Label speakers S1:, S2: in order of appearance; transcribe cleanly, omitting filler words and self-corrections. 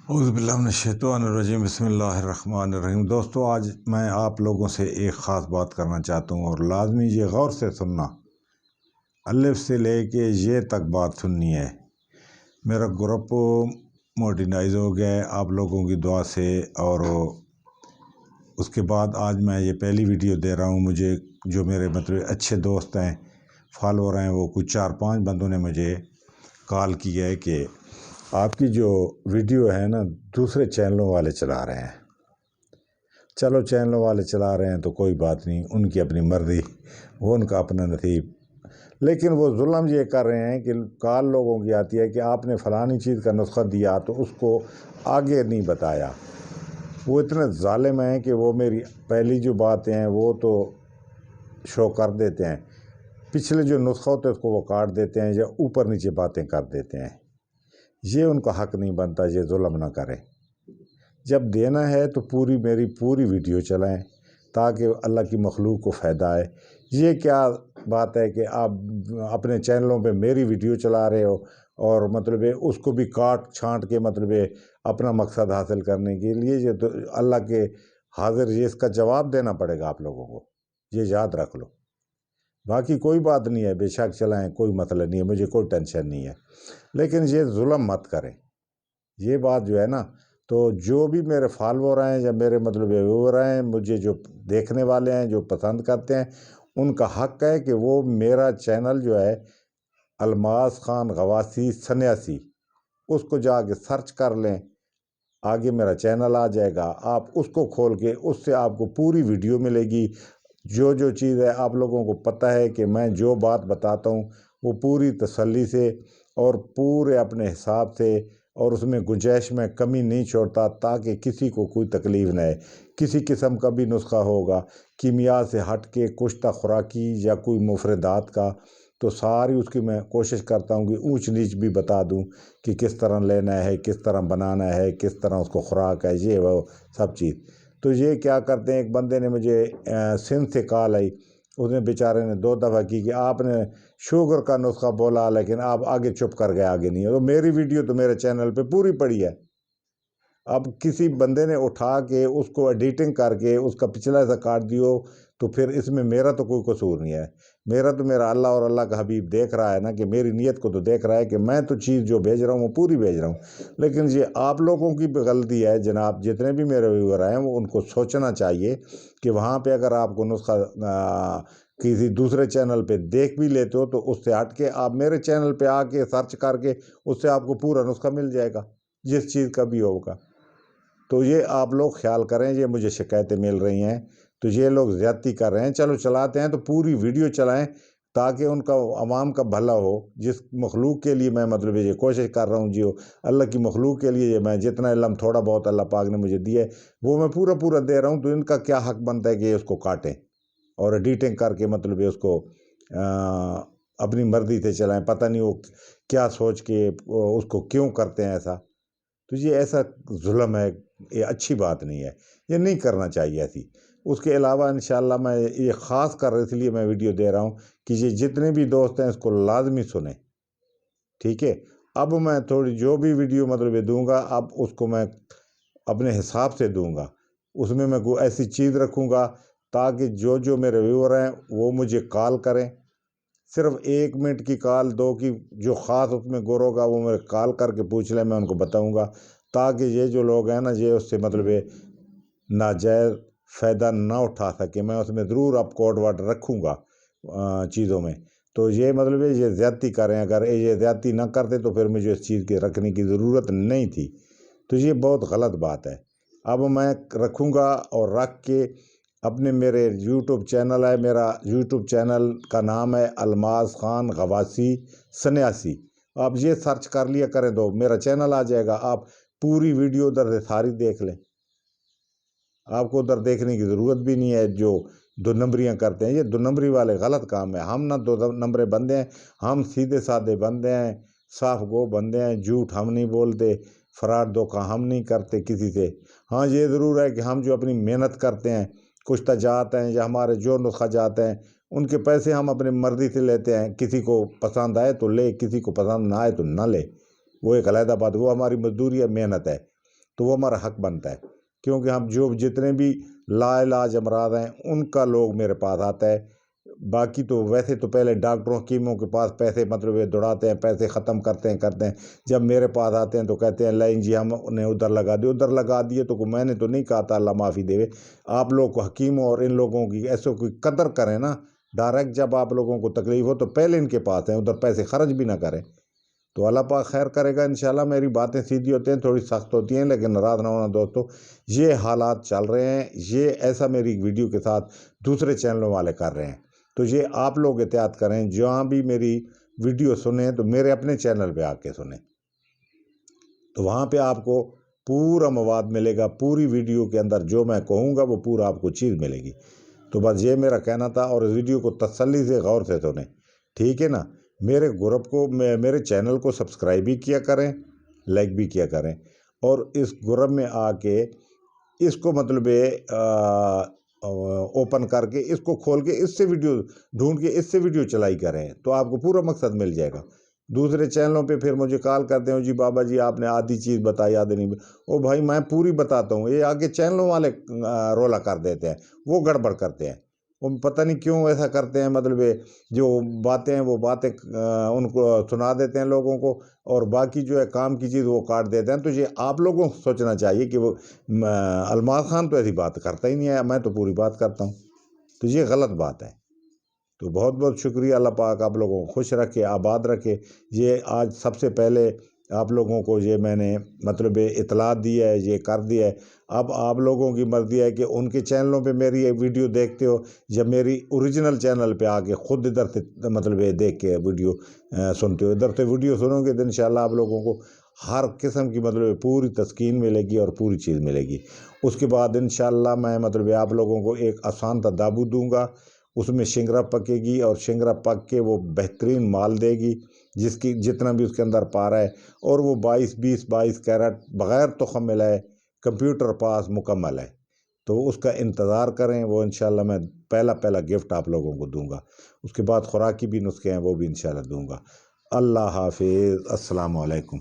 S1: اعوذ باللہ من الشیطان الرجیم بسم اللہ الرحمن الرحیم۔ دوستو، آج میں آپ لوگوں سے ایک خاص بات کرنا چاہتا ہوں اور لازمی یہ غور سے سننا، الف سے لے کے یہ تک بات سننی ہے۔ میرا گروپ موڈینائز ہو گیا ہے آپ لوگوں کی دعا سے، اور اس کے بعد آج میں یہ پہلی ویڈیو دے رہا ہوں۔ مجھے جو میرے اچھے دوست ہیں، فالوور ہیں، وہ کچھ 4-5 بندوں نے مجھے کال کی ہے کہ آپ کی جو ویڈیو ہے نا دوسرے چینلوں والے چلا رہے ہیں۔ چلو، چینلوں والے چلا رہے ہیں تو کوئی بات نہیں، ان کی اپنی مرضی، وہ ان کا اپنا نصیب، لیکن وہ ظلم یہ کر رہے ہیں کہ کال لوگوں کی آتی ہے کہ آپ نے فلانی چیز کا نسخہ دیا تو اس کو آگے نہیں بتایا۔ وہ اتنے ظالم ہیں کہ وہ میری پہلی جو باتیں ہیں وہ تو شو کر دیتے ہیں، پچھلے جو نسخہ ہوتا ہے اس کو وہ کاٹ دیتے ہیں یا اوپر نیچے باتیں کر دیتے ہیں۔ یہ ان کا حق نہیں بنتا، یہ ظلم نہ کریں۔ جب دینا ہے تو میری پوری ویڈیو چلائیں تاکہ اللہ کی مخلوق کو فائدہ آئے۔ یہ کیا بات ہے کہ آپ اپنے چینلوں پہ میری ویڈیو چلا رہے ہو اور اس کو بھی کاٹ چھانٹ کے اپنا مقصد حاصل کرنے کے لیے؟ یہ تو اللہ کے حاضر، یہ اس کا جواب دینا پڑے گا آپ لوگوں کو، یہ یاد رکھ لو۔ باقی کوئی بات نہیں ہے، بے شک چلائیں، کوئی مسئلہ نہیں ہے، مجھے کوئی ٹینشن نہیں ہے، لیکن یہ ظلم مت کریں۔ یہ بات جو ہے نا، تو جو بھی میرے فالوور ہیں یا میرے ویور ہیں، مجھے جو دیکھنے والے ہیں، جو پسند کرتے ہیں، ان کا حق ہے کہ وہ میرا چینل جو ہے الماس خان غواسی سنیاسی، اس کو جا کے سرچ کر لیں، آگے میرا چینل آ جائے گا۔ آپ اس کو کھول کے اس سے آپ کو پوری ویڈیو ملے گی۔ جو چیز ہے آپ لوگوں کو پتہ ہے کہ میں جو بات بتاتا ہوں وہ پوری تسلی سے اور پورے اپنے حساب سے، اور اس میں گنجائش میں کمی نہیں چھوڑتا تاکہ کسی کو کوئی تکلیف نہ ہے۔ کسی قسم کا بھی نسخہ ہوگا کیمیا سے ہٹ کے کشتہ خوراکی یا کوئی مفردات کا، تو ساری اس کی میں کوشش کرتا ہوں کہ اونچ نیچ بھی بتا دوں کہ کس طرح لینا ہے، کس طرح بنانا ہے، کس طرح اس کو خوراک ہے، یہ وہ سب چیز۔ تو یہ کیا کرتے ہیں، ایک بندے نے مجھے سندھ سے کال آئی، اس نے بیچارے نے 2 دفعہ کی کہ آپ نے شوگر کا نسخہ بولا لیکن آپ آگے چپ کر گئے، آگے نہیں ہے۔ تو میری ویڈیو تو میرے چینل پہ پوری پڑی ہے۔ اب کسی بندے نے اٹھا کے اس کو ایڈیٹنگ کر کے اس کا پچھلا ایسا کاٹ دیو تو پھر اس میں میرا تو کوئی قصور نہیں ہے۔ میرا اللہ اور اللہ کا حبیب دیکھ رہا ہے نا، کہ میری نیت کو تو دیکھ رہا ہے کہ میں تو چیز جو بھیج رہا ہوں وہ پوری بھیج رہا ہوں۔ لیکن یہ آپ لوگوں کی بھی غلطی ہے جناب، جتنے بھی میرے ویور ہیں وہ ان کو سوچنا چاہیے کہ وہاں پہ اگر آپ کو نسخہ کسی دوسرے چینل پہ دیکھ بھی لیتے ہو تو اس سے ہٹ کے آپ میرے چینل پہ آ کے سرچ کر کے اس سے آپ کو پورا نسخہ مل جائے گا جس چیز کا بھی ہوگا۔ تو یہ آپ لوگ خیال کریں، یہ مجھے شکایتیں مل رہی ہیں تو یہ لوگ زیادتی کر رہے ہیں۔ چلو چلاتے ہیں تو پوری ویڈیو چلائیں تاکہ ان کا عوام کا بھلا ہو۔ جس مخلوق کے لیے میں یہ کوشش کر رہا ہوں، جو اللہ کی مخلوق کے لیے میں جتنا علم تھوڑا بہت اللہ پاک نے مجھے دیا ہے وہ میں پورا دے رہا ہوں، تو ان کا کیا حق بنتا ہے کہ اس کو کاٹیں اور ایڈیٹنگ کر کے اس کو اپنی مرضی سے چلائیں۔ پتہ نہیں وہ کیا سوچ کے اس کو کیوں کرتے ہیں ایسا۔ تو یہ ایسا ظلم ہے، یہ اچھی بات نہیں ہے، یہ نہیں کرنا چاہیے ایسی۔ اس کے علاوہ انشاءاللہ میں یہ خاص کر اس لیے میں ویڈیو دے رہا ہوں کہ یہ جتنے بھی دوست ہیں اس کو لازمی سنیں، ٹھیک ہے؟ اب میں تھوڑی جو بھی ویڈیو دوں گا، اب اس کو میں اپنے حساب سے دوں گا، اس میں کوئی ایسی چیز رکھوں گا تاکہ جو میرے ویور ہیں وہ مجھے کال کریں، صرف 1 منٹ کی کال، 2 کی، جو خاص اس میں گر ہوگا وہ میرے کال کر کے پوچھ لیں، میں ان کو بتاؤں گا تاکہ یہ جو لوگ ہیں نا یہ اس سے ناجائز فائدہ نہ اٹھا سکے۔ میں اس میں ضرور اب کوڈ ورڈ رکھوں گا چیزوں میں، تو یہ یہ زیادتی کریں، اگر یہ زیادتی نہ کرتے تو پھر مجھے اس چیز کے رکھنے کی ضرورت نہیں تھی۔ تو یہ بہت غلط بات ہے۔ اب میں رکھوں گا اور رکھ کے اپنے میرے یوٹیوب چینل ہے، میرا یوٹیوب چینل کا نام ہے الماس خان غواسی سنیاسی، آپ یہ سرچ کر لیا کریں تو میرا چینل آ جائے گا۔ آپ پوری ویڈیو ادھر سے ساری دیکھ لیں، آپ کو ادھر دیکھنے کی ضرورت بھی نہیں ہے۔ جو 2 نمبریاں کرتے ہیں، یہ 2 نمبری والے غلط کام ہے۔ ہم نہ 2 نمبرے بندے ہیں، ہم سیدھے سادے بندے ہیں، صاف گو بندے ہیں، جھوٹ ہم نہیں بولتے، فراڈ دھوکہ ہم نہیں کرتے کسی سے۔ ہاں یہ ضرور ہے کہ ہم جو اپنی محنت کرتے ہیں، کچھ تجات ہیں یا ہمارے جو نسخہ جاتے ہیں، ان کے پیسے ہم اپنی مرضی سے لیتے ہیں، کسی کو پسند آئے تو لے، کسی کو پسند نہ آئے تو نہ لے، وہ ایک علیحدہ بات، وہ ہماری مزدوری ہے، محنت ہے۔ تو وہ ہمارا حق بنتا ہے، کیونکہ ہم جتنے بھی لا علاج امراض ہیں ان کا لوگ میرے پاس آتا ہے۔ باقی تو ویسے تو پہلے ڈاکٹروں حکیموں کے پاس پیسے یہ دوڑاتے ہیں، پیسے ختم کرتے ہیں، جب میرے پاس آتے ہیں تو کہتے ہیں لائن جی ہم نے ادھر لگا دیے تو میں نے تو نہیں کہا تھا، اللہ معافی دے۔ آپ لوگ کو حکیموں اور ان لوگوں کی ایسے کوئی قدر کریں نا، ڈائریکٹ جب آپ لوگوں کو تکلیف ہو تو پہلے ان کے پاس ہیں، ادھر پیسے خرچ بھی نہ کریں، تو اللہ پاک خیر کرے گا انشاءاللہ۔ میری باتیں سیدھی ہوتی ہیں، تھوڑی سخت ہوتی ہیں، لیکن ناراض نہ ہونا دوستو، یہ حالات چل رہے ہیں، یہ ایسا میری ویڈیو کے ساتھ دوسرے چینلوں والے کر رہے ہیں، تو یہ آپ لوگ احتیاط کریں۔ جہاں بھی میری ویڈیو سنیں تو میرے اپنے چینل پہ آ کے سنیں، تو وہاں پہ آپ کو پورا مواد ملے گا، پوری ویڈیو کے اندر جو میں کہوں گا وہ پورا آپ کو چیز ملے گی۔ تو بس یہ میرا کہنا تھا، اور اس ویڈیو کو تسلی سے غور سے سنیں، ٹھیک ہے نا؟ میرے گروپ کو میرے چینل کو سبسکرائب بھی کیا کریں، لائک بھی کیا کریں، اور اس گروپ میں آ کے اس کو اوپن کر کے اس کو کھول کے اس سے ویڈیو ڈھونڈ کے اس سے ویڈیو چلائی کریں، تو آپ کو پورا مقصد مل جائے گا۔ دوسرے چینلوں پہ پھر مجھے کال کرتے ہیں، جی بابا جی آپ نے آدھی چیز بتائی آدھی نہیں، او بھائی میں پوری بتاتا ہوں، یہ آگے چینلوں والے رولا کر دیتے ہیں، وہ گڑبڑ کرتے ہیں، وہ پتہ نہیں کیوں ایسا کرتے ہیں، جو باتیں ہیں وہ باتیں ان کو سنا دیتے ہیں لوگوں کو، اور باقی جو ہے کام کی چیز وہ کاٹ دیتے ہیں۔ تو یہ آپ لوگوں کو سوچنا چاہیے کہ وہ الماس خان تو ایسی بات کرتا ہی نہیں ہے، میں تو پوری بات کرتا ہوں، تو یہ غلط بات ہے۔ تو بہت بہت شکریہ، اللہ پاک آپ لوگوں کو خوش رکھے، آباد رکھے۔ یہ آج سب سے پہلے آپ لوگوں کو یہ میں نے اطلاع دی ہے، یہ کر دیا ہے۔ اب آپ لوگوں کی مرضی ہے کہ ان کے چینلوں پہ میری یہ ویڈیو دیکھتے ہو، یا میری اوریجنل چینل پہ آ کے خود ادھر سے دیکھ کے ویڈیو سنتے ہو۔ ادھر سے ویڈیو سنو گے تو انشاءاللہ آپ لوگوں کو ہر قسم کی پوری تسکین ملے گی اور پوری چیز ملے گی۔ اس کے بعد انشاءاللہ میں آپ لوگوں کو ایک آسان تدابیر دوں گا، اس میں شنگرا پکے گی، اور شنگرا پک کے وہ بہترین مال دے گی، جتنا بھی اس کے اندر پارا ہے، اور وہ 22 کیرٹ بغیر تخم ملائے کمپیوٹر پاس مکمل ہے۔ تو اس کا انتظار کریں، وہ انشاءاللہ میں پہلا گفٹ آپ لوگوں کو دوں گا۔ اس کے بعد خوراکی بھی نسخے ہیں وہ بھی انشاءاللہ دوں گا۔ اللہ حافظ، السلام علیکم۔